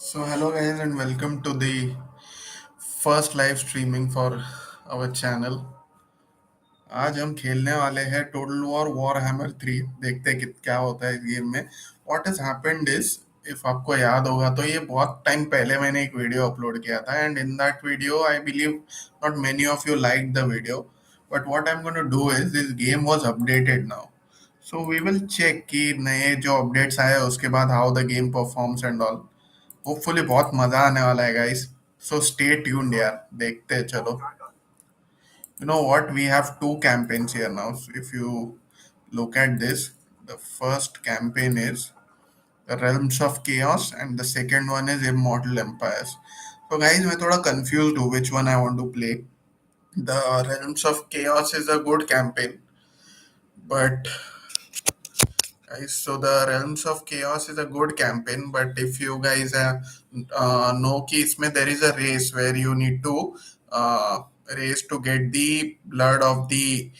So hello guys and welcome to the first live streaming for our channel. आज हम खेलने वाले हैं टोटल वॉर वॉर हैमर 3। देखते हैं कि क्या होता है इस गेम में। What has happened is, if आपको याद होगा तो ये बहुत टाइम पहले मैंने एक वीडियो अपलोड किया था and in that video I believe not many of you like the video, but what I am going to do is this game was updated now, so we will check कि नए जो updates आए उसके बाद how the game performs and all. Hopefully बहुत मजा आने वाला है गाइस, सो स्टे ट्यून्ड यार, देखते हैं चलो। You know what, we have two campaigns here now. So if you look at this, the first campaign is the Realms of Chaos and the second one is Immortal Empires. So guys, मैं थोड़ा confused हूँ which one I want to play. The Realms of Chaos is a good campaign, but guys, so the Realms of Chaos is a good campaign, but if you guys know कि इसमें there is a race where you need to uh, race to get the blood of the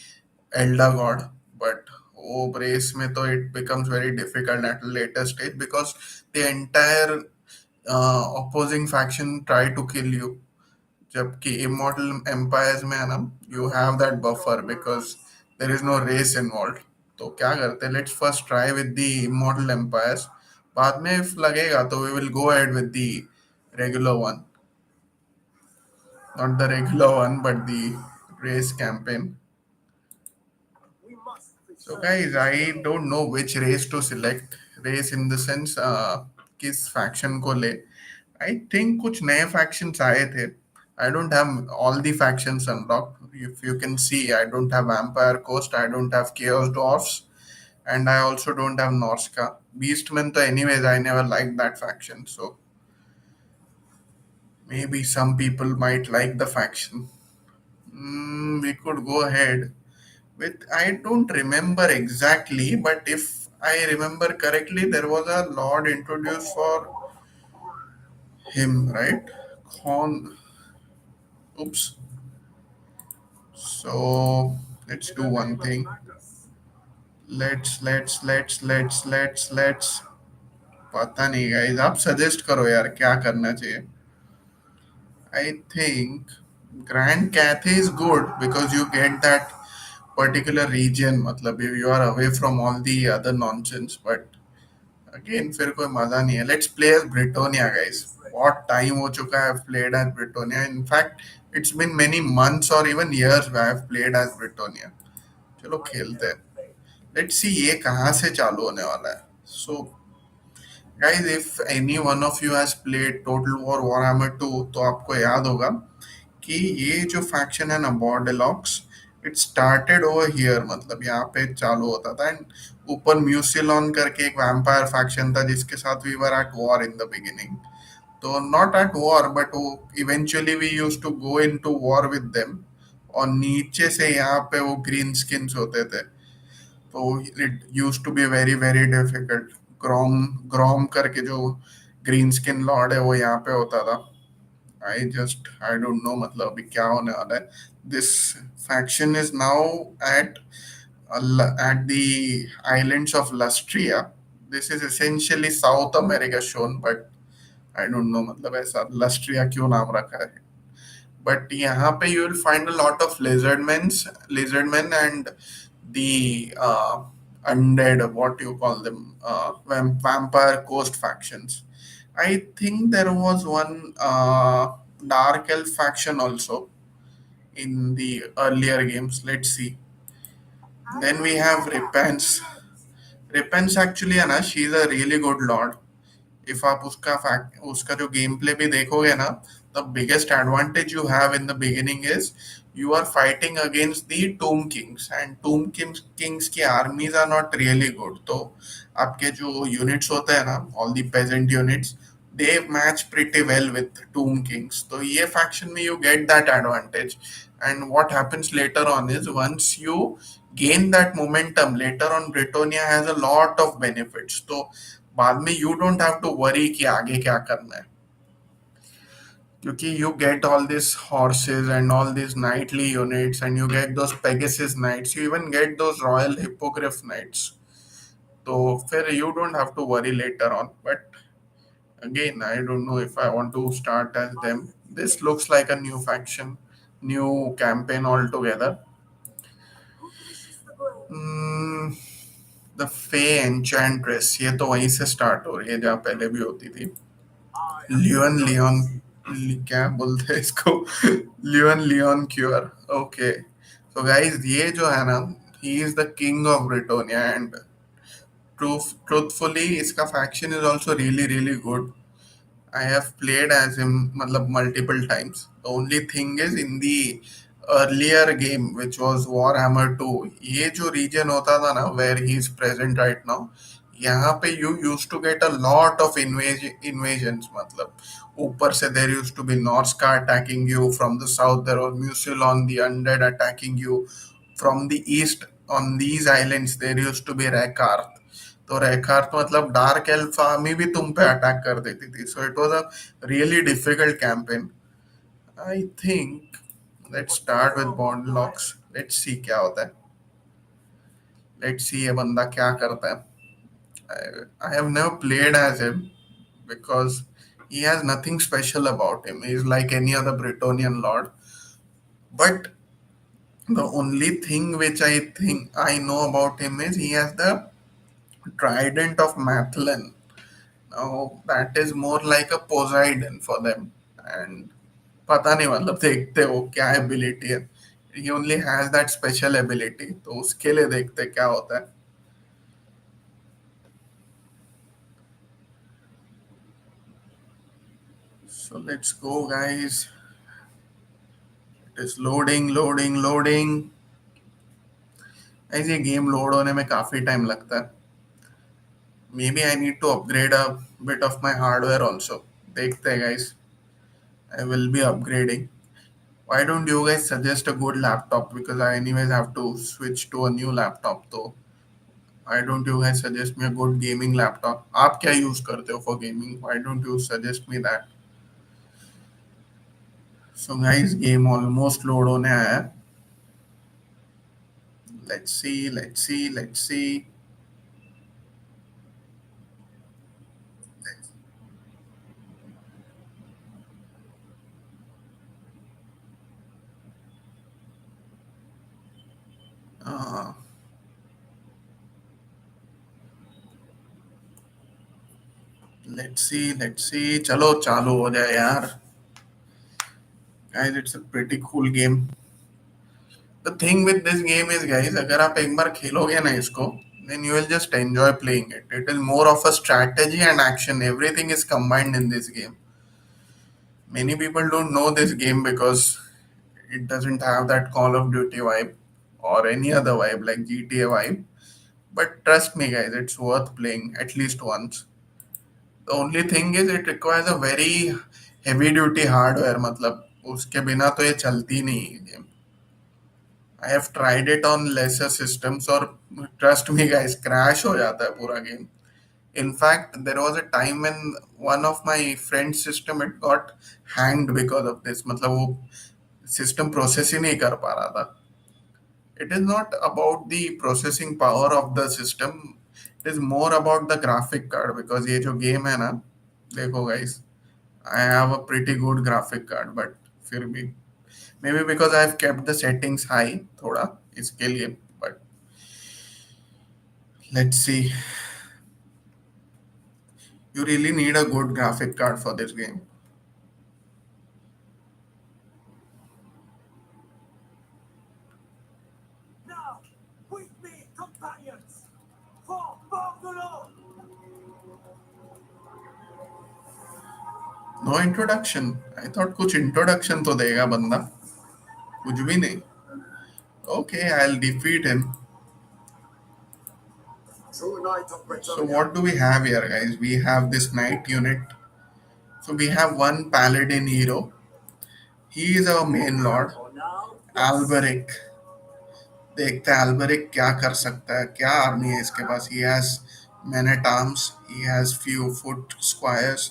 elder god, but वो race में तो it becomes very difficult at a later stage because the entire opposing faction try to kill you, जबकि Immortal Empires में है ना, you have that buffer because there is no race involve. तो क्या करते हैं, let's first try with the Immortal Empires, बाद में if लगेगा तो we will go ahead with the regular one, not the regular one but the race campaign. So guys, I don't know which race to select. Race in the sense किस faction को ले। I think कुछ नए factions आए थे. I don't have all the factions unlocked. If you can see, I don't have Vampire Coast, I don't have Chaos Dwarfs, and I also don't have Norska. Beastmen, तो anyways, I never liked that faction. So maybe some people might like the faction. We could go ahead with, I don't remember exactly, but if I remember correctly, there was a lord introduced for him, right? Con. Oops. So let's do one thing. Let's पता नहीं guys, आप suggest करो यार क्या करना चाहिए। I think Grand Cathay is good because you get that particular region, मतलब if you are away from all the other nonsense, but again फिर कोई मजा नहीं है। Let's play as Britannia guys. बहुत टाइम हो चुका है I've played as Britannia. In fact, it's been many months or even years where I've played as Britannia. चलो खेलते हैं। Let's see ये कहाँ से चालू होने वाला है। So guys, if any one of you has played Total War Warhammer 2, तो आपको याद होगा कि ये जो फैक्शन है ना बॉर्डेलॉक्स, इट स्टार्टेड ओवर हियर, मतलब यहाँ पे चालू होता था एंड ऊपर म्यूसिलॉन करके एक वैम्पायर फैक्शन था जिसके साथ we were at war in the beginning. तो नॉट एट वॉर बट वो eventually we use to go into war with them, और नीचे से यहाँ पे वो ग्रीन स्किन्स होते थे, तो it use to be very very difficult. Grom Grom करके जो ग्रीन स्किन लॉर्ड है वो यहाँ पे होता था। I don't know मतलब अभी क्या होने वाला है। This faction is now at at the islands of Lustria. This is essentially South America shown, but I don't know मतलब ऐसा Lustria क्यों नाम रखा है। But यहाँ पे you will find a lot of lizardmen and the undead, what you call them, vampire coast factions. I think there was one dark elf faction also in the earlier games. Let's see. Then we have Repens. Repens actually है ना, she is a really good lord. If आप उसका fact उसका जो game play भी देखोगे ना, the biggest advantage you have in the beginning is you are fighting against the Tomb Kings, and Tomb Kings की armies are not really good. तो आपके जो units होते हैं ना, all the peasant units, they match pretty well with Tomb Kings. तो ये faction में you get that advantage. And what happens later on is once you gain that momentum, later on Britannia has a lot of benefits. तो बाद में you don't have to worry कि आगे क्या करना है, क्योंकि you get all this horses and all this knightly units and you get those pegasus knights, you even get those royal hippogriff knights. तो फिर you don't have to worry later on. But Again, I don't know if I want to start as them. This looks like a new faction, new campaign altogether. Hmm, the फे एन्चेंट्रेस, ये तो वहीं से start हो रही है जहाँ पहले भी होती थी। लियोन लियोन, क्या बोलते हैं इसको? Louen Leoncoeur. Okay, so guys ये जो है ना, he is the king of Bretonnia and truthfully इसका faction is also really really good. I have played as him matlab, multiple times. The only thing is in the earlier game which was Warhammer 2, ये जो region होता था ना where he is present right now, यहाँ पे you used to get a lot of invasions मतलब ऊपर से there used to be Norska attacking you, from the south there was Mucilon the undead attacking you, from the east on these islands there used to be Rekarth. तो रेखार्थ मतलब dark elf army भी तुम पे attack कर देती थी, so it was a really difficult campaign. I think let's start with bond locks, let's see क्या होता है, लेट्स सी ये बंदा क्या करता है। I have never played as him because he has nothing special about him. He is like any other Bretonian lord. But the only thing which I think I know about him is he has the trident of Mathlin. Now that is more like a Poseidon for them. And पता नहीं मतलब देखते हो क्या ability है। He only has that special ability, तो उसके लिए देखते क्या होता है। So let's go guys. It is loading। guys ये गेम लोड होने में काफी टाइम लगता है। Maybe I need to upgrade a bit of my hardware also. देखते हैं guys, I will be upgrading. Why don't you guys suggest a good laptop, because I anyways have to switch to a new laptop, तो why don't you guys suggest me a good gaming laptop? आप क्या use करते हो for gaming? Why don't you suggest me that? So guys game almost load होने आया है। Let's see। uh, let's see चलो चालू हो जाए यार। Guys it's a pretty cool game. The thing with this game is guys, अगर आप एक बार खेलोगे ना इसको, then you will just enjoy playing it. It is more of a strategy and action. Everything is combined in this game. Many people don't know this game because it doesn't have that Call of Duty vibe or any other vibe like GTA vibe. But trust me, guys, it's worth playing at least once. The only thing is it requires a very heavy duty hardware. मतलब उसके बिना तो ये चलती नहीं है game. I have tried it on lesser systems और trust me guys, crash हो जाता है पूरा game. In fact, there was a time when one of my friend's system it got hanged because of this. मतलब वो system process ही नहीं कर पा रहा था। It is not about the processing power of the system, it is more about the graphic card, because ये जो game है ना, देखो guys, I have a pretty good graphic card but फिर भी maybe because I have kept the settings high थोड़ा इसके लिए। But let's see, you really need a good graphic card for this game. No introduction? I thought कुछ introduction तो देगा बंदा, कुछ भी नहीं। Okay, I will defeat him. So what do we have here, guys? We have this knight unit. So we have one paladin hero. He is our main lord, Alberic. देखते हैं Alberic क्या कर सकता है, क्या आर्मी है इसके पास। He has men at arms. He has few foot squires.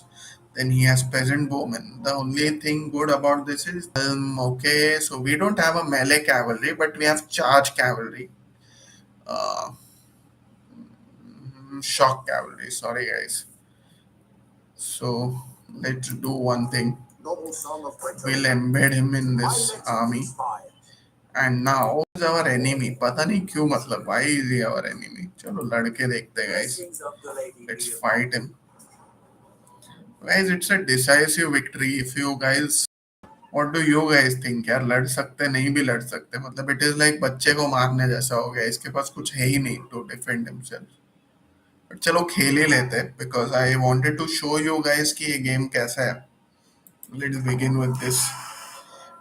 Then he has peasant bowmen. The only thing good about this is, okay, so we don't have a melee cavalry, but we have charge cavalry. Uh, Shock cavalry. Sorry, guys. So let's do one thing. We'll embed him in this army. And now is our enemy. पता नहीं क्यों मतलब why is he our enemy? चलो लड़के देखते हैं guys. Let's fight him. Guys, it's a decisive victory. If you guys, what do you guys think? यार लड़ सकते नहीं भी लड़ सकते मतलब it is like बच्चे को मारने जैसा हो गया. इसके पास कुछ है ही नहीं to defend himself. But चलो खेल ही लेते हैं because I wanted to show you guys कि ये गेम कैसा है. Let's begin with this.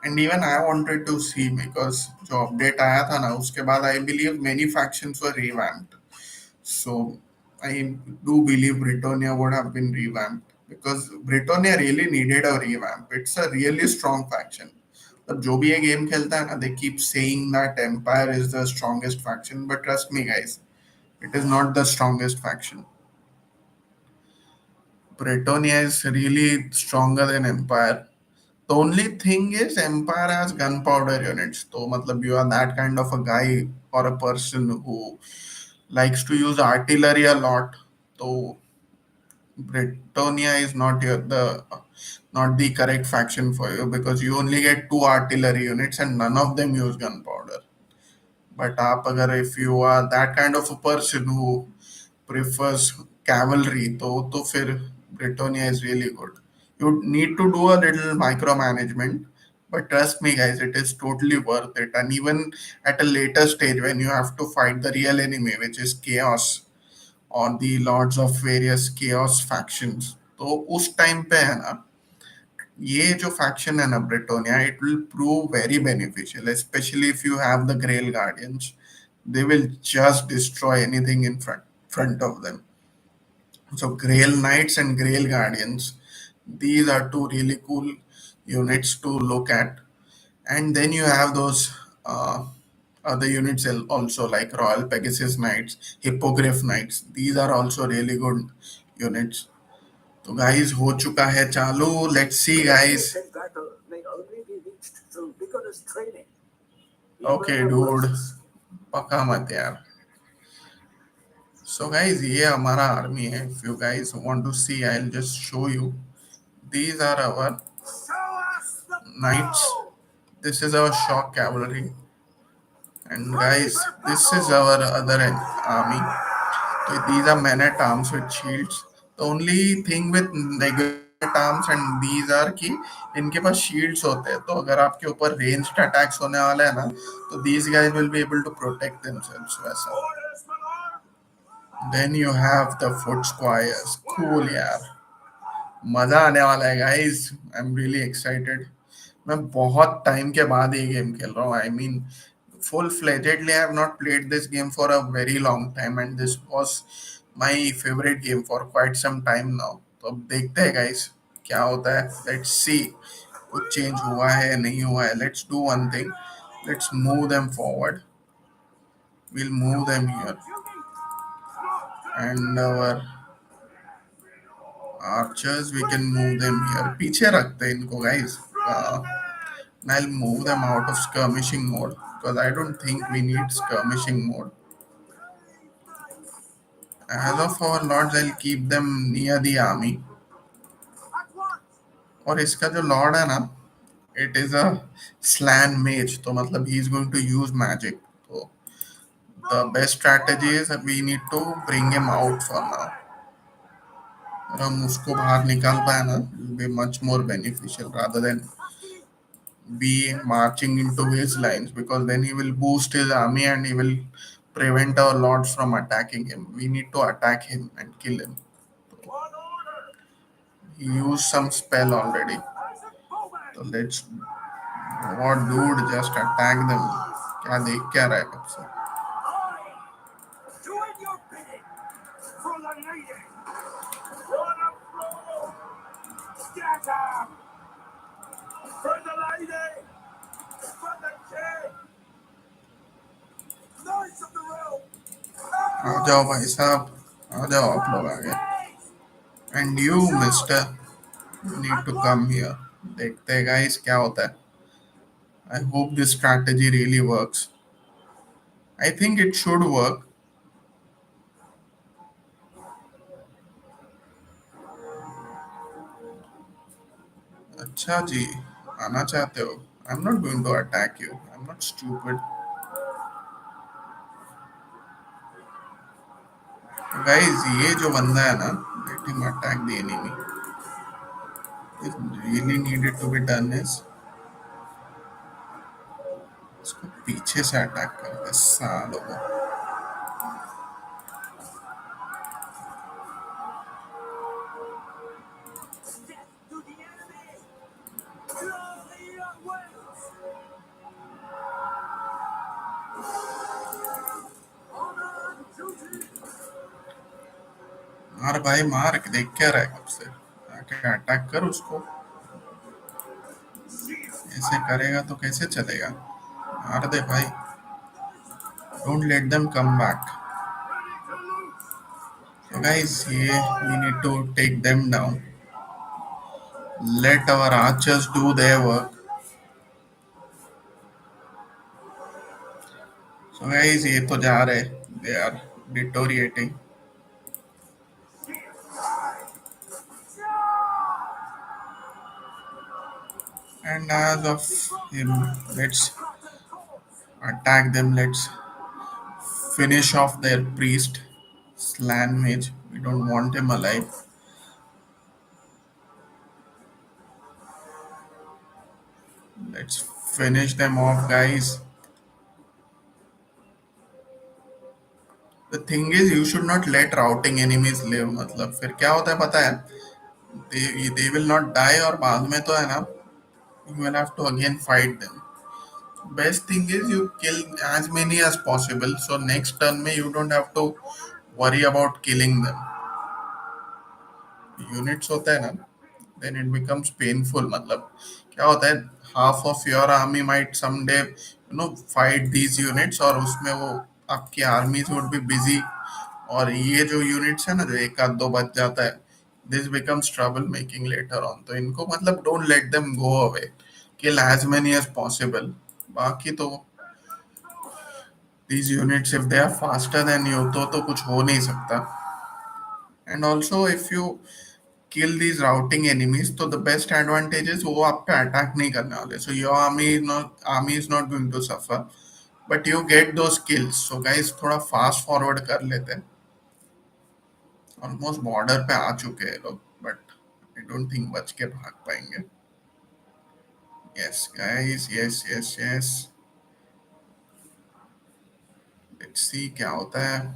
And even I wanted to see because जो update आया था ना उसके बाद I believe many factions were revamped. So I do believe Britannia would have been revamped because Britannia really needed a revamp. It's a really strong faction. अब जो भी ये गेम खेलता है ना they keep saying that Empire is the strongest faction, but trust me guys, it is not the strongest faction. Britannia is really stronger than Empire. The only thing is Empire has gunpowder units. So matlab you are that kind of a guy or a person who likes to use artillery a lot. So Britannia is not the correct faction for you because you only get two artillery units and none of them use gunpowder. But आप अगर if you are that kind of a person who prefers cavalry तो फिर Britannia is really good. You need to do a little micromanagement, but trust me guys, it is totally worth it. And even at a later stage when you have to fight the real enemy, which is chaos or the lords of various chaos factions, तो उस time पे है ना ये जो faction है ना ब्रिटोनिया it will prove very beneficial, especially if you have the Grail Guardians. They will just destroy anything in front of them. So Grail Knights and Grail Guardians, these are two really cool units to look at. And then you have those other units also like Royal Pegasus Knights, Hippogriff Knights. These are also really good units. तो guys हो चुका है चालू. Let's see guys. Okay dude, पका मत यार. So guys, ये हमारा आर्मी है. If you guys want to see, I'll just show you. These are our knights. This is our shock cavalry. And guys, this is our other army. So these are men at arms with shields. The only thing with regular at arms and these are कि इनके पास shields होते हैं. तो अगर आपके ऊपर ranged attacks होने वाले हैं ना, तो these guys will be able to protect themselves वैसा. Then you have the foot squires. Cool यार. मजा आने वाला है guys. I am really excited. मैं बहुत टाइम के बाद ये गेम खेल रहा हूँ. I mean full fledgedly I have not played this game for a very long time and this was my favorite game for quite some time now. तो अब देखते हैं guys क्या होता है. Let's see कुछ change हुआ है नहीं हुआ है. Let's do one thing. Let's move them forward. We'll move them here and our archers we can move them here. पीछे रखते हैं इनको guys. And I'll move them out of skirmishing mode because I don't think we need skirmishing mode. As of our lords, I'll keep them near the army. और इसका जो lord है ना, it is a slan mage. तो मतलब he is going to use magic. So the best strategy is that we need to bring him out for now. अगर हम उसको बाहर निकाल पाए ना, it will be much more beneficial rather than be marching into his lines because then he will boost his army and he will prevent our lords from attacking him. We need to attack him and kill him. He used some spell already. So let's what dude just attack them. क्या देख क्या रहा है कब से. आ जाओ भाई साहब, आ जाओ आप लोग आगे. And you mister, you need to come here. देखते हैं guys क्या होता है. I hope this strategy really works. I think it should work. अच्छा जी, आना चाहते हो? I am not going to attack you, I am not stupid. Guys, ये जो बंदा है ना, let him attack the enemy. It really needed to be done is इसको पीछे से अटैक करते सालों को। मार भाई मार, देख क्या रहा है कब से? आके अटैक कर उसको। ऐसे करेगा तो कैसे चलेगा? मार दे भाई। Don't let them come back. So guys, yeah, we need to take them down. Let our archers do their work. So guys, ये तो जा रहे, they are deteriorating. And as of him, let's attack them. Let's finish off their priest, Slan Mage. We don't want him alive. Let's finish them off, guys. The thing is, you should not let routing enemies live. मतलब फिर क्या होता है पता है? They will not die और बाद में तो है ना, you will have to again fight them. Best thing is you kill as many as possible, so next turn में you don't have to worry about killing them. Units होता है ना, then it becomes painful. मतलब क्या होता है, half of your army might someday fight these units और उसमें वो आपकी armies would be busy, और ये जो units है ना, जो एक आध दो बच जाता है, this becomes trouble making later on. तो इनको मतलब don't let them go away, kill as many as possible. बाकी तो these units, if they are faster than you, तो कुछ हो नहीं सकता. And also if you kill these routing enemies, तो the best advantage is वो आप पे attack नहीं करने वाले, so your army is not going to suffer, but you get those kills. So guys, थोड़ा fast forward कर लेते हैं. Almost border पे आ चुके हैं लोग, but I don't think बच के भाग पाएंगे. Yes guys, yes yes yes. Let's see क्या होता है.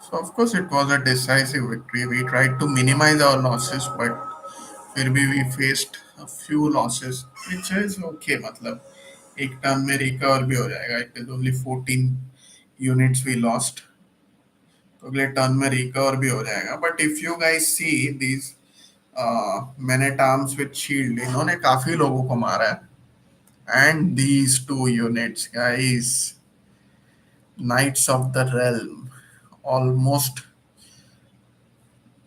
So of course it was a decisive victory. We tried to minimize our losses, but फिर भी we faced a few losses, which is okay. मतलब एक टर्न में recover भी हो जाएगा. It is only 14 units we lost. तो अगले टर्न में रिकवर भी हो जाएगा. But if you guys see these men at arms with shield, इन्होंने काफी लोगों को मारा है. And these two units, guys, Knights of the Realm, almost,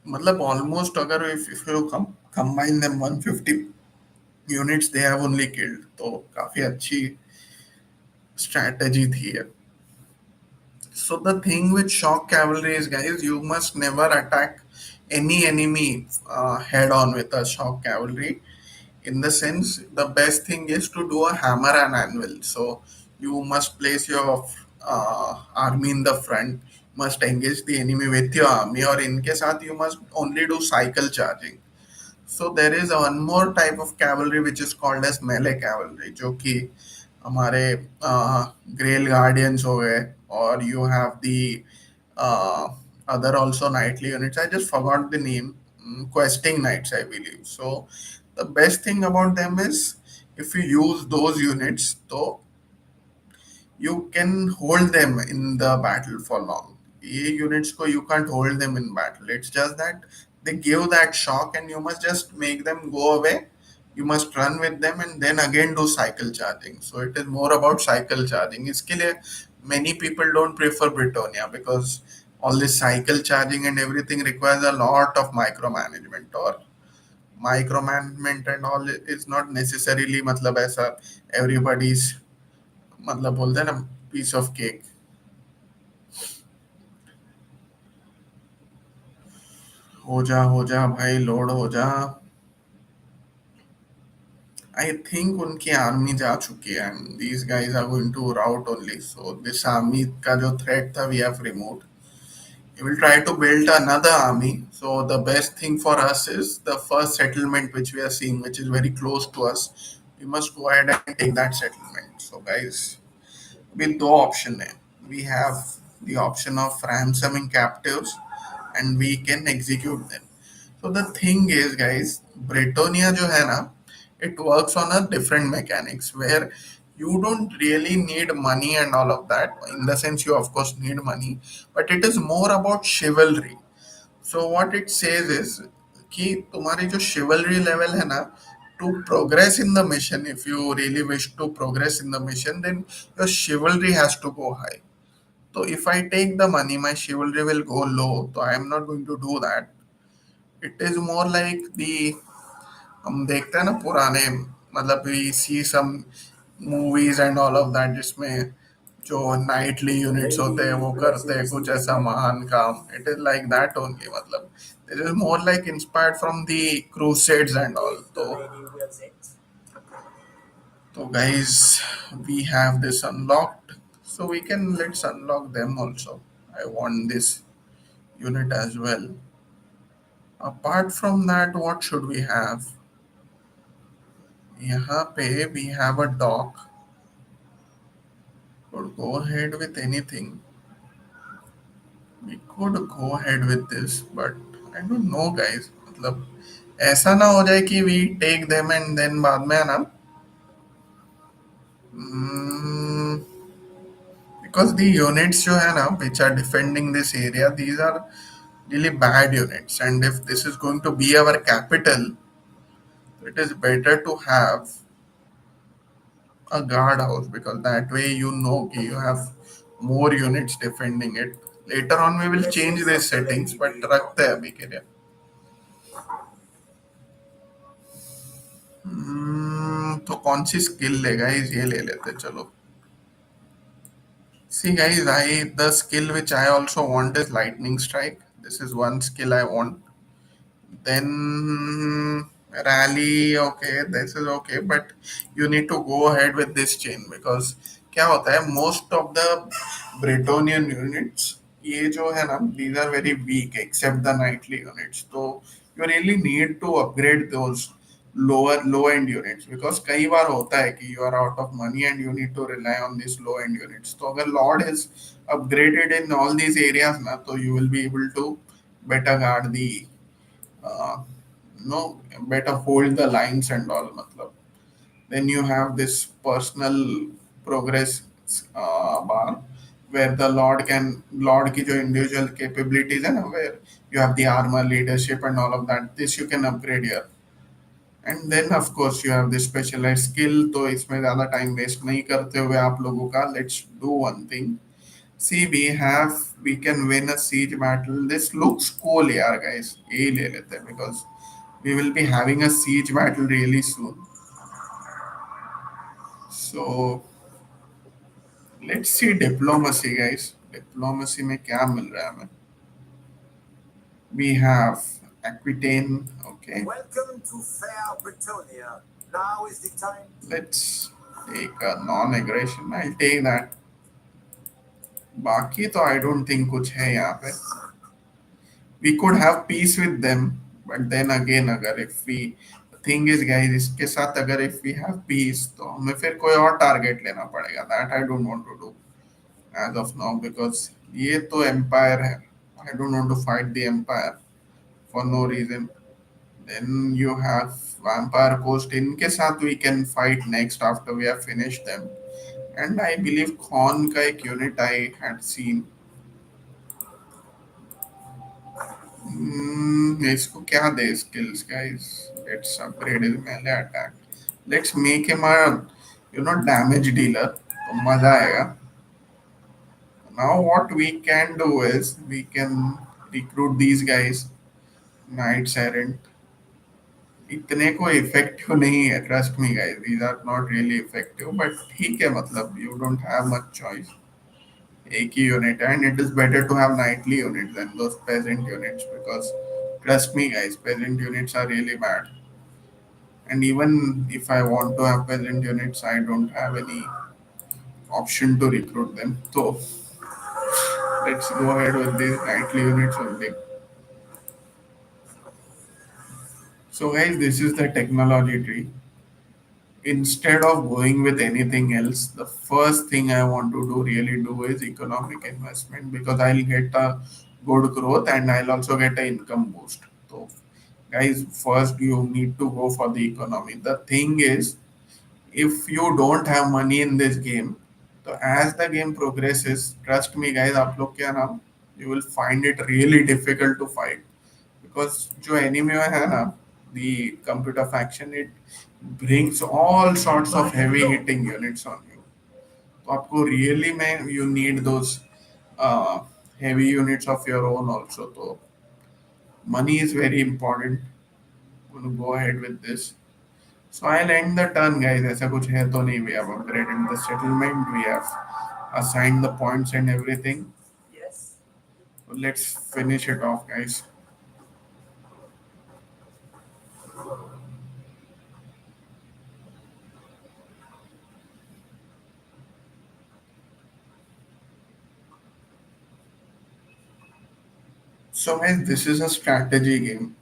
मतलब ऑलमोस्ट अगर if you combine them 150 units they have only killed, तो काफी अच्छी स्ट्रैटेजी थी ये. So the thing with shock cavalry is, guys, you must never attack any enemy head on with a shock cavalry. In the sense, the best thing is to do a hammer and anvil. So you must place your army in the front, must engage the enemy with your army, or in case you must only do cycle charging. So there is one more type of cavalry which is called as melee cavalry, जो कि हमारे ग्रेल guardians हो गए, और you have the other also knightly units. I just forgot the name. Questing knights, I believe. So the best thing about them is if you use those units, so you can hold them in the battle for long. ये units को you can't hold them in battle. It's just that they give that shock and you must just make them go away. You must run with them and then again do cycle charging. So it is more about cycle charging. इसके लिए many people don't prefer Britannia because all this cycle charging and everything requires a lot of micromanagement, or micromanagement and all is not necessarily मतलब ऐसा everybody's, मतलब बोलते हैं ना, piece of cake. हो जा भाई, लोड हो जा। आई थिंक उनकी आर्मी जा चुकी है and these guys are going to rout only, so this army का जो थ्रेट था we have removed. We will try to build another army. So the best thing for us is the first settlement which we are seeing, which is very close to us. We must go ahead and take that settlement. So guys, with दो option है. We have the option of ransoming captives, and we can execute them. So the thing is, guys, Bretonia जो है ना, it works on a different mechanics where you don't really need money and all of that. In the sense, you of course need money, but it is more about chivalry. So what it says is कि तुम्हारी जो chivalry level है ना, to progress in the mission, if you really wish to progress in the mission, then your chivalry has to go high. So if I take the money, my chivalry will go low. So I am not going to do that. It is more like the हम देखते हैं ना पुराने, मतलब we see some movies and all of that जिसमें जो Knightley units होते हैं वो करते हैं कुछ ऐसा महान काम. It is like that only, मतलब it is more like inspired from the crusades and all. तो guys, we have this unlocked, so we can let's unlock them also. I want this unit as well. Apart from that, what should we have? यहाँ पे we have a dock. Could go ahead with anything. We could go ahead with this, but I don't know, guys. मतलब ऐसा ना हो जाए कि we take them and then बाद में है ना, hmm, because the units जो है ना which are defending this area, these are really bad units, and if this is going to be our capital, it is better to have a guard house because that way you know you have more units defending it. Later on we will change these settings, but रखते हैं अभी के लिए. तो कौन सी skill ले guys, ये ले लेते हैं, चलो. See guys, I the skill which I also want is lightning strike. This is one skill I want. Then rally, okay, this is okay, but you need to go ahead with this chain because क्या होता है, most of the Bretonian units ये जो है ना, these are very weak except the knightly units. तो you really need to upgrade those low end units because कई बार होता है कि you are out of money and you need to rely on these low end units. तो अगर lord is upgraded in all these areas ना, तो you will be able to better guard the uh, no better hold the lines and all, matlab. Then you have this personal progress bar where the lord की जो individual capabilities है ना, where you have the armor, leadership and all of that, this you can upgrade here. And then of course you have this specialized skill. तो इसमें ज़्यादा time waste नहीं करते हुए आप लोगों का, let's do one thing. See, we can win a siege battle. This looks cool, यार guys. यही ले लेते हैं because we will be having a siege battle really soon. So let's see diplomacy, guys. Diplomacy में क्या मिल रहा है हमें? We have Aquitaine. Okay. Welcome to fair Bretonia. Now is the time. Let's take a non-aggression. I'll take that. बाकी तो I don't think कुछ है यहाँ पे. We could have peace with them, but then again अगर if we, the thing is guys, इसके साथ अगर if we have peace तो हमें फिर कोई और टारगेट लेना पड़ेगा. That I don't want to do as of now because ये तो empire है. I don't want to fight the empire for no reason. Then you have vampire coast. इनके साथ we can fight next after we have finished them. And I believe Khan का एक unit I had seen. इसको क्या दे skills, guys? Let's upgrade his melee attack. Let's make him a damage dealer. तो मजा आएगा. Now what we can do is we can recruit these guys. Knights errant. इतने को effective नहीं है, trust me guys. These are not really effective, but ठीक है, मतलब you don't have much choice. एक ही यूनिट है and it is better to have knightly units than those peasant units because Trust me, guys, peasant units are really bad. And even if I want to have peasant units, I don't have any option to recruit them. So let's go ahead with these nightly units only. So guys, this is the technology tree. Instead of going with anything else, the first thing I want to do really do is economic investment because I'll get a good growth and I'll also get an income boost. So guys, first you need to go for the economy. The thing is, if you don't have money in this game, so as the game progresses, trust me guys, आप लोग क्या ना, you will find it really difficult to fight because जो enemy है ना, the computer faction, it brings all sorts of heavy hitting units on you. तो आपको really में you need those uh, heavy units of your own also. तो money is very important. I'm gonna go ahead with this. So I'll end the turn, guys. ऐसा कुछ है तो नहीं. We have upgraded the settlement. We have assigned the points and everything. So let's finish it off, guys. So guys, this is a strategy game.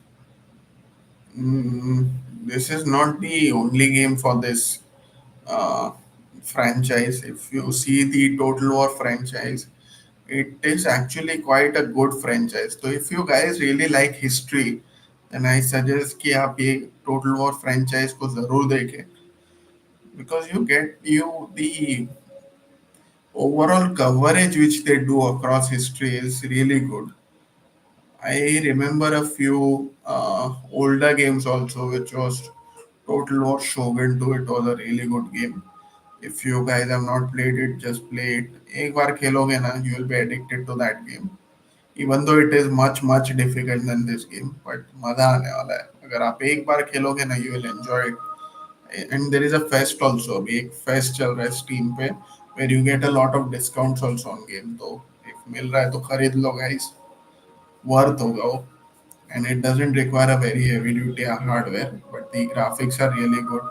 Mm, this is not the only game for this uh, franchise. If you see the Total War franchise, it is actually quite a good franchise. So if you guys really like history, then I suggest कि आप ये Total War franchise को जरूर देखें because you get you the overall coverage which they do across history is really good. I remember a few older games also, which was Total War Shogun 2. It was a really good game. If you guys have not played it, just play it. एक बार खेलोगे ना, you will be addicted to that game. Even though it is much difficult than this game, but मजा आने वाला है. अगर आप एक बार खेलोगे ना, you will enjoy it. And there is a fest also. अभी एक fest चल रहा है Steam पे, where you get a lot of discounts also on game. तो if मिल रहा है तो खरीद लो guys. Worth होगा वो. And it doesn't require a very heavy duty hardware, but the graphics are really good.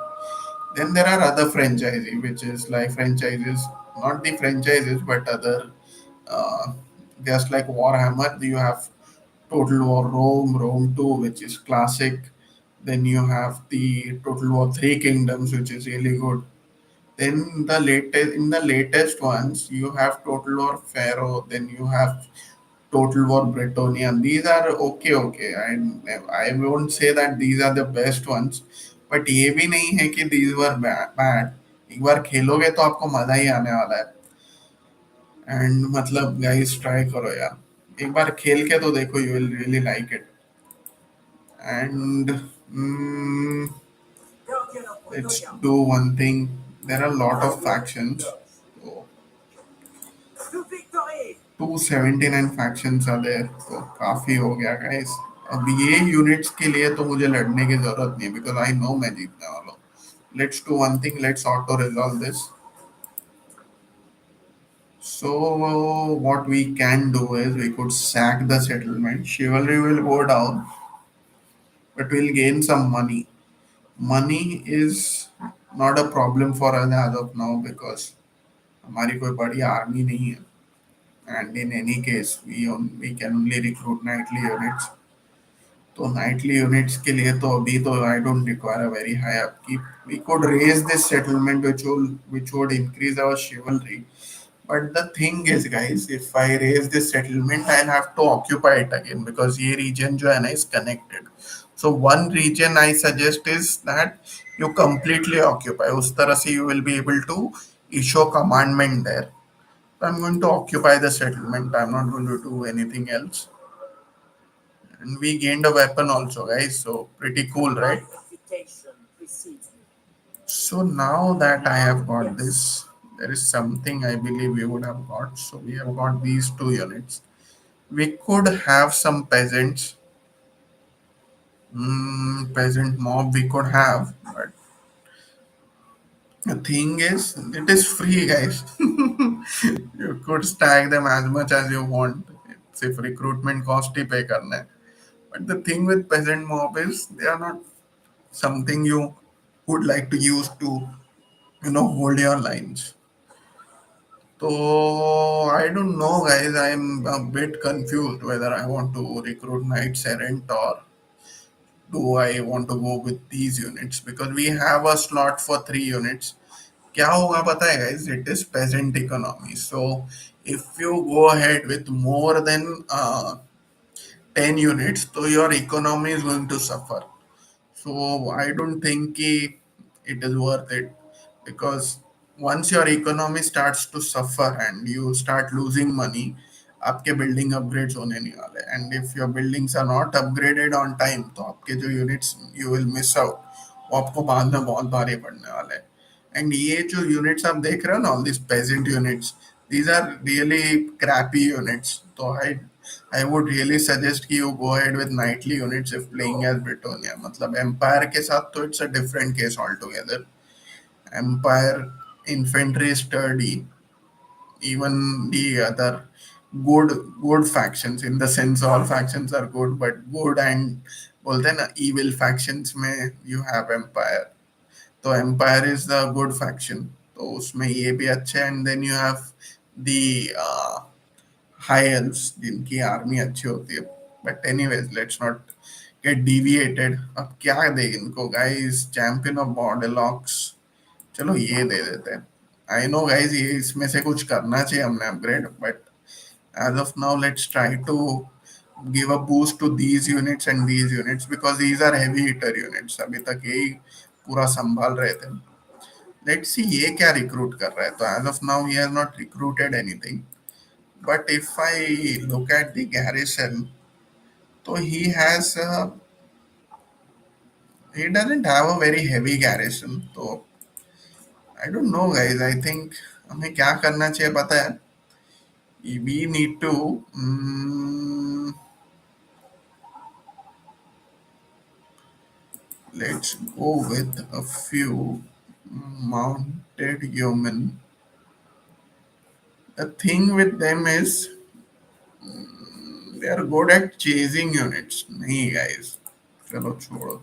Then there are other franchises, which is like franchises, not the franchises, but other, uh, just like Warhammer, you have Total War Rome 2, which is classic. Then you have the Total War Three Kingdoms, which is really good. Then the latest ones, you have Total War Pharaoh. Then you have Total War Britannia. These are okay. I won't say that these are the best ones, but ये भी नहीं है कि these were bad. एक बार खेलोगे तो आपको मजा ही आने वाला है. And मतलब guys try करो यार. एक बार खेल के तो देखो, you will really like it. And let's do one thing. There are a lot of factions. So 279 factions are there, तो काफी हो गया गाइस. अब ये यूनिट्स के लिए तो मुझे लड़ने की जरूरत नहीं, बिकॉज आई नो मैं जीतने वाला हूँ. Let's do one thing, let's auto resolve this. So what we can do is we could sack the settlement. Chivalry will go down, but we'll gain some money. Money is not a problem for us as of now because हमारी कोई बड़ी army नहीं है. And in any case, we can only recruit nightly units. तो knightly units के लिए तो अभी तो I don't require a very high upkeep. We could raise this settlement which would increase our chivalry. But the thing is guys, if I raise this settlement, I'll have to occupy it again because ये region जो है ना is connected. So one region I suggest is that you completely occupy. उस तरह से you will be able to issue commandment there. So I'm going to occupy the settlement. I'm not going to do anything else. And we gained a weapon also, guys. So pretty cool, right? So now that I have got this, there is something I believe we would have got. So we have got these two units. We could have some peasants, peasant mob we could have, but the thing is, it is free, guys. You could stack them as much as you want. It's if recruitment cost he pay करना है. But the thing with peasant mob is they are not something you would like to use to, hold your lines. So I don't know, guys. I'm a bit confused whether I want to recruit Knight Errant or do I want to go with these units because we have a slot for 3 units. क्या होगा पता है guys? It is peasant economy. So if you go ahead with more than 10 units, so your economy is going to suffer. So I don't think it is worth it because once your economy starts to suffer and you start losing money, आपके building upgrades होने नहीं वाले and if your buildings are not upgraded on time तो आपके जो units you will miss out वो आपको बाद में बहुत भारी पड़ने वाले हैं एंड ये जो यूनिट्स आप देख रहे हो ना all this peasant units these are really crappy units so I would really suggest कि you go ahead with nightly units if playing as Britonia. मतलब Empire के साथ तो it's a different case altogether. Empire infantry is sturdy. Even the other good good factions in the sense all factions are good, but good and बोलते हैं ना evil factions में you have Empire. तो Empire is the good faction. तो उसमें ये भी अच्छा है and then you have the high elves जिनकी आर्मी अच्छी होती है but anyways let's not gate deviated अब क्या दे इनको गाइस चैंपियन ऑफ बॉर्डरलॉक्स चलो ये दे देते हैं आई नो गाइस ये इसमें से कुछ करना चाहिए हमने upgrade but as of now let's try to give a boost to these units and these units because these are heavy hitter units अभी तक यही पूरा संभाल रहे थे लेट्स सी ये क्या रिक्रूट कर रहा है तो as of now he has not recruited anything but if I look at the garrison, so he doesn't have a very heavy garrison. So I don't know, guys. I think हमें क्या करना चाहिए पता है? We need to let's go with a few mounted yeomen. The thing with them is they are good at chasing units. नहीं guys. चलो छोड़ो.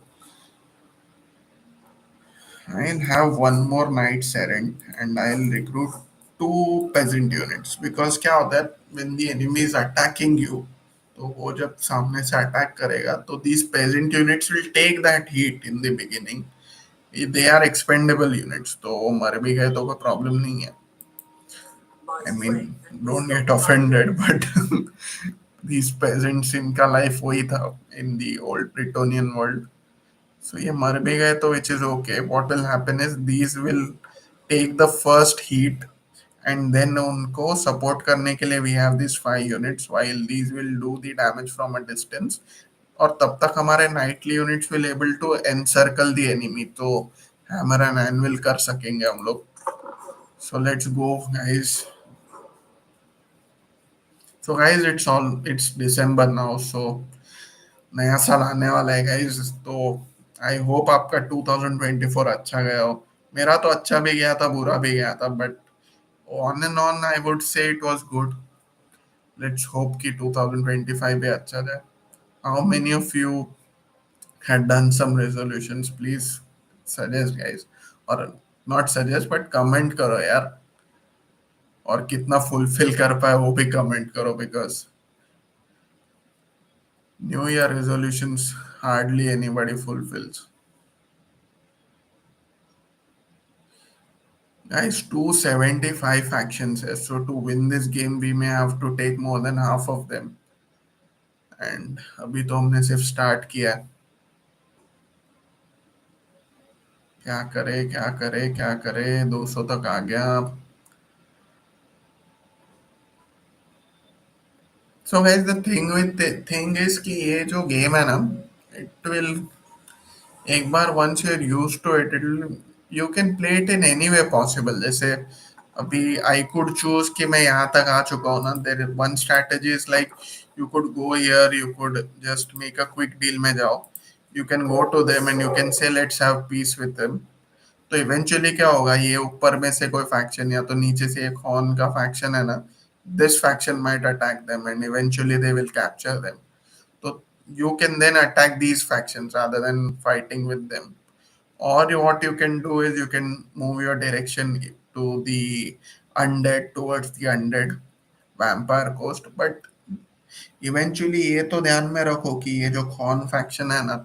I'll have one more knight's errant and I'll recruit 2 peasant units because क्या होता है when the enemy is attacking you तो वो जब सामने से अटैक करेगा तो these peasant units will take that heat in the beginning. They are expendable units तो वो मर भी गए तो कोई प्रॉब्लम नहीं है. I mean don't get offended but these peasants इनका लाइफ वही था in the old Bretonian world. So ये मर भी गए तो which is okay. What will happen is these will take the first heat and then उनको support करने के लिए we have these 5 units while these will do the damage from a distance और तब तक हमारे nightly units will able to encircle the enemy तो hammer and anvil कर सकेंगे हम लोग. So let's go guys. So guys it's December now so नया साल आने वाला है गाइस तो आई होप आपका 2024 अच्छा गया हो मेरा तो अच्छा भी गया था बुरा भी गया था but on and on I would say it was good let's hope कि 2025 भी अच्छा जाए how many of you had done some resolutions please suggest guys और not suggest but comment करो यार और कितना फुलफिल कर पाए वो भी कमेंट करो because new year resolutions hardly anybody fulfills. Guys, 275 factions है. So to win this game, we may have to take more than half of them. And अभी तो हमने सिर्फ स्टार्ट किया है. क्या करे क्या करे क्या करे 200 तक आ गया. So guys, the thing is कि ये जो गेम है ना, it will एक बार once you're used to it, you can play it in any way possible. जैसे अभी I could choose कि मैं यहाँ तक आ चुका हूँ ना. There is one strategy is like you could go here, you could just make a quick deal में जाओ. You can go to them and you can say let's have peace with them. तो eventually क्या होगा ये ऊपर में से कोई फैक्शन या तो नीचे से एक हॉर्न का फैक्शन है ना. This faction might attack them and eventually they will capture them. तो you can then attack these factions rather than fighting with them. Or what you can do is you can move your direction to the undead, towards the undead vampire coast. But eventually ये तो ध्यान में रखो कि ये जो cone faction है ना,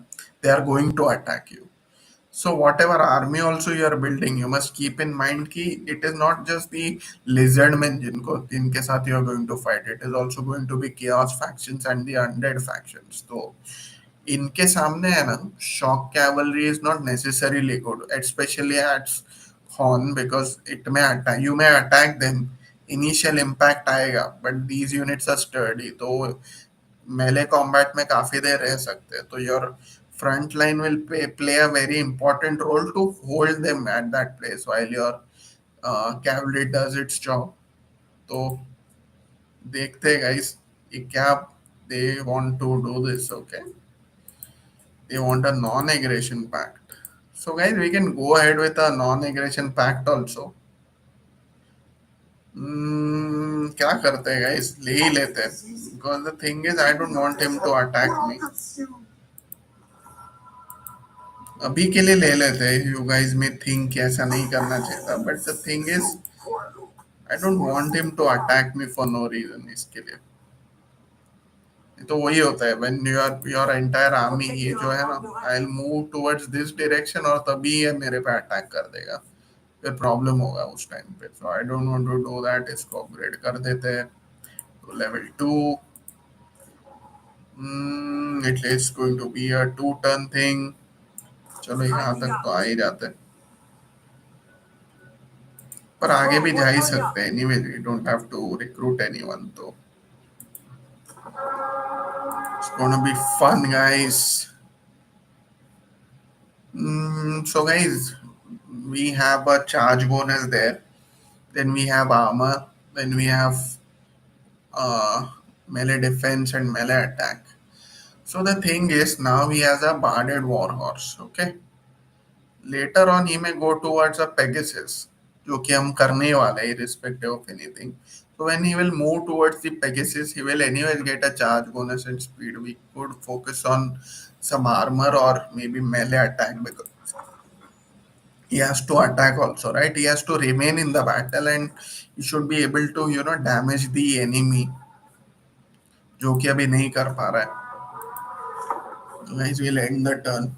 they are going to attack you. So whatever army also you are building, you must keep in mind कि it is not just the lizard men जिनके साथ you are going to fight. It is also going to be chaos factions and the undead factions. तो इनके सामने है ना, shock cavalry is not necessarily good, especially at Horn, because it may attack, you may attack them. Initial impact आएगा, but these units are sturdy, तो melee combat में काफी देर रह सकते हैं. तो your front line will play a very important role to hold them at that place while your cavalry does its job. तो देखते हैं guys ये क्या, they want to do this. Okay, they want a non-aggression pact. So guys, we can go ahead with a non-aggression pact also. क्या करते हैं guys, ले ही लेते हैं, because the thing is I don't want him to attack me. अभी के लिए ले लेते हैं. You guys may think ऐसा नहीं करना चाहिए था, but the thing is I don't want him to attack me for no reason. इसके लिए ये तो वही होता है when you are your entire army, ये जो है ना, I'll move towards this direction और तभी ये मेरे पे अटैक कर देगा, फिर प्रॉब्लम होगा उस टाइम पे. So I don't want to do that. इसको अपग्रेड कर देते हैं to level 2. It is going to be a 2 turn thing. चलो यहाँ तक तो आ ही जाते हैं, पर आगे भी जा ही सकते हैं. Anyway we don't have to recruit anyone. तो it's gonna be fun guys. So guys, we have a charge bonus there. Then we have armor. Then we have uh, melee defense and melee attack. So the thing is, now he has a barded warhorse. Okay. Later on, he may go towards a Pegasus, जो कि हम करने ही वाले हैं, irrespective of anything. So when he will move towards the Pegasus, he will anyways get a charge bonus and speed. We could focus on some armor or maybe melee attack, because he has to attack also, right? He has to remain in the battle and he should be able to, damage the enemy, जो कि अभी नहीं कर पा रहा है. Guys, we'll end the turn.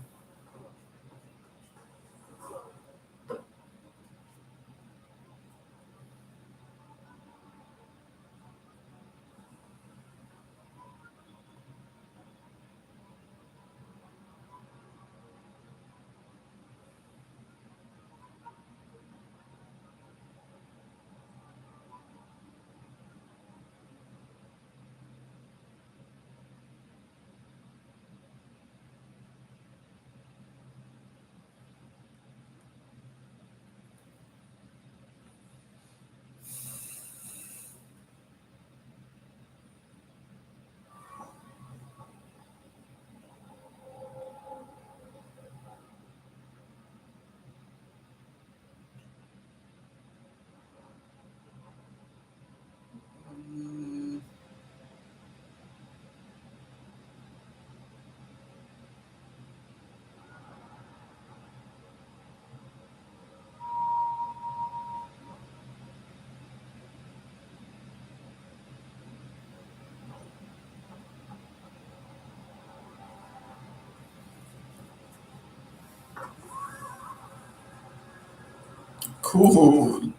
Cool.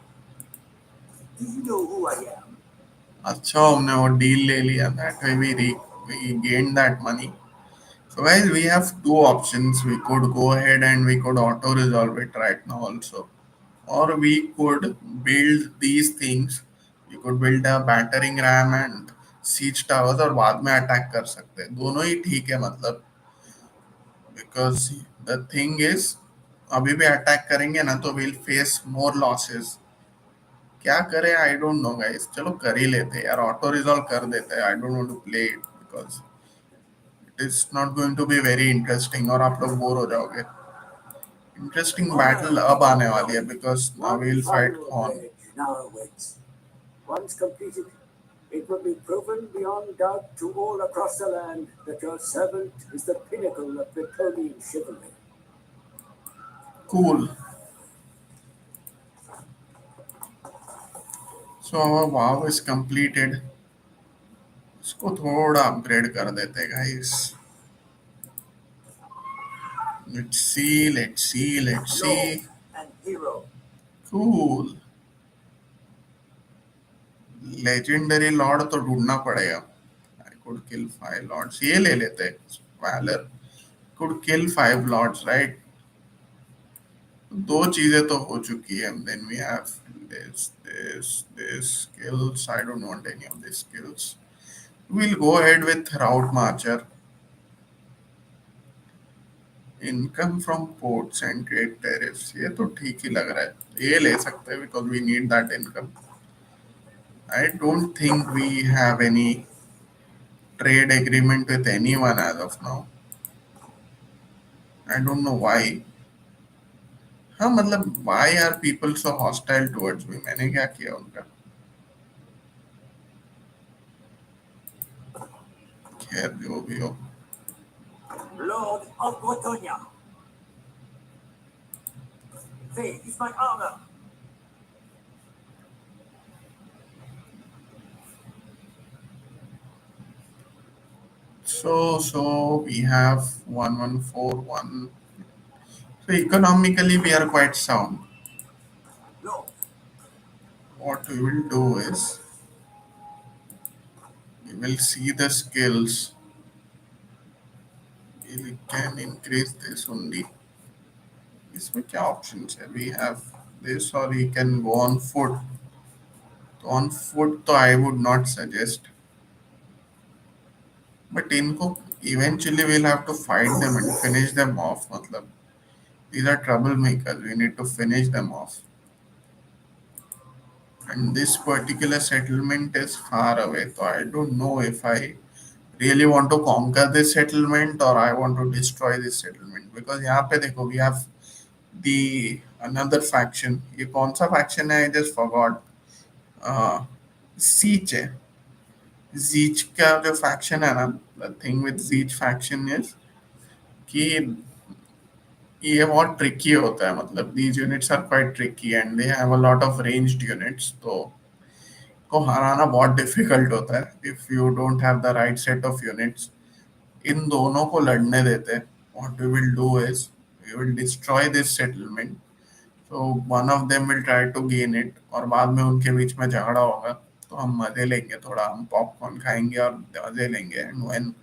अच्छा, हमने वो डील ले लिया. That way we gained that money. So guys, we have two options. We could go ahead and we could auto resolve it right now also, or we could build these things. We could build a battering ram and siege towers और बाद में attack कर सकते हैं. दोनों ही ठीक है मतलब, because the thing is अभी भी अटैक करेंगे ना तो we'll face more losses. क्या करें, आई डोंट नो गाइस. चलो कर ही लेते हैं यार, ऑटो रिजॉल्व कर देते हैं. I don't want to play it because it is not going to be very interesting और आप लोग बोर हो जाओगे. इंटरेस्टिंग बैटल अब आने वाली है, because now we will fight on. It will be proven beyond doubt to all across the land that your servant is the pinnacle of Bretonian chivalry. Cool. So our wow is completed. इसको थोड़ा upgrade कर देते guys. Let's Lord see. and hero. Cool. Legendary lord तो ढूंढना पड़ेगा. I could kill 5 lords. ये ले लेते हैं. Valour could kill 5 lords right. दो चीजें तो हो चुकी है. Then we have this skills. I don't want any of these skills. We'll go ahead with route marcher. Income from ports and trade tariffs. ये तो ठीक ही लग रहा है. ये ले सकते हैं because we need that income. I don't think we have any trade agreement with anyone as of now. I don't know why. हाँ मतलब why are people so hostile towards me? मैंने क्या किया उनका. खैर जो भी हो. Lord of Bretonia. There is my armor. So we have 1141. So economically we are quite sound. Lord. What we will do is we will see the skills. We can increase this only. इसमें क्या options है? We have this or we can go on foot. तो on foot तो I would not suggest. But इनको eventually we'll have to fight them and finish them off. मतलब these are troublemakers. We need to finish them off. And this particular settlement is far away. So I don't know if I really want to conquer this settlement or I want to destroy this settlement. Because यहाँ पे देखो we have the another faction. ये कौन सा faction है? I just forgot. Siege है. Siege का जो faction है ना, the thing with Siege faction is कि ये बहुत ट्रिकी होता है. मतलब these units are quite tricky and they have a lot of ranged units. तो को हराना बहुत डिफिकल्ट होता है if you don't have the right set of units. इन दोनों को लड़ने देते. What we will do is we will destroy this settlement. So one of them will try to gain it और बाद में उनके बीच में झगड़ा होगा. तो हम मजे लेंगे थोड़ा. हम पॉपकॉर्न खाएंगे और मजे लेंगे. And when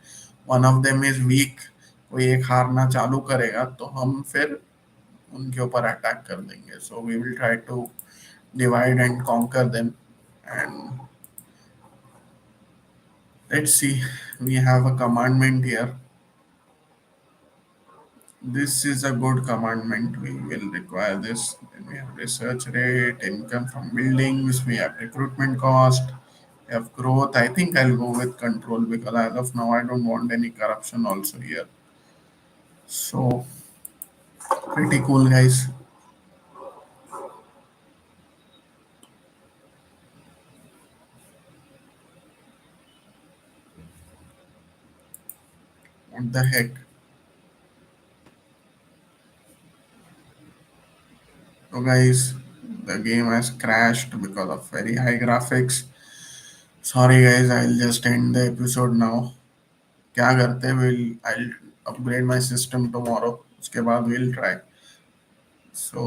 one of them is weak, कोई एक हारना चालू करेगा तो हम फिर उनके ऊपर अटैक कर देंगे. So we will try to divide and conquer them. And let's see. We have a commandment here. This is a good commandment. We will require this. Then we have research rate, income from buildings, we have recruitment cost, we have growth. I think I'll go with control because as of now I don't want any corruption also here. So pretty cool guys. What the heck? So guys, the game has crashed because of very high graphics. Sorry guys, I'll just end the episode now. क्या करते हैं? I'll upgrade my system tomorrow. उसके बाद we'll try. सो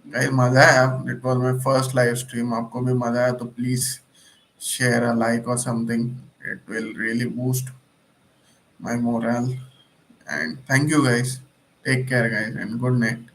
guys मजा आया. It was my first live stream. आपको भी मजा आया तो प्लीज शेयर अ लाइक और something. It will really boost my moral. And thank you guys. Take care guys and good night.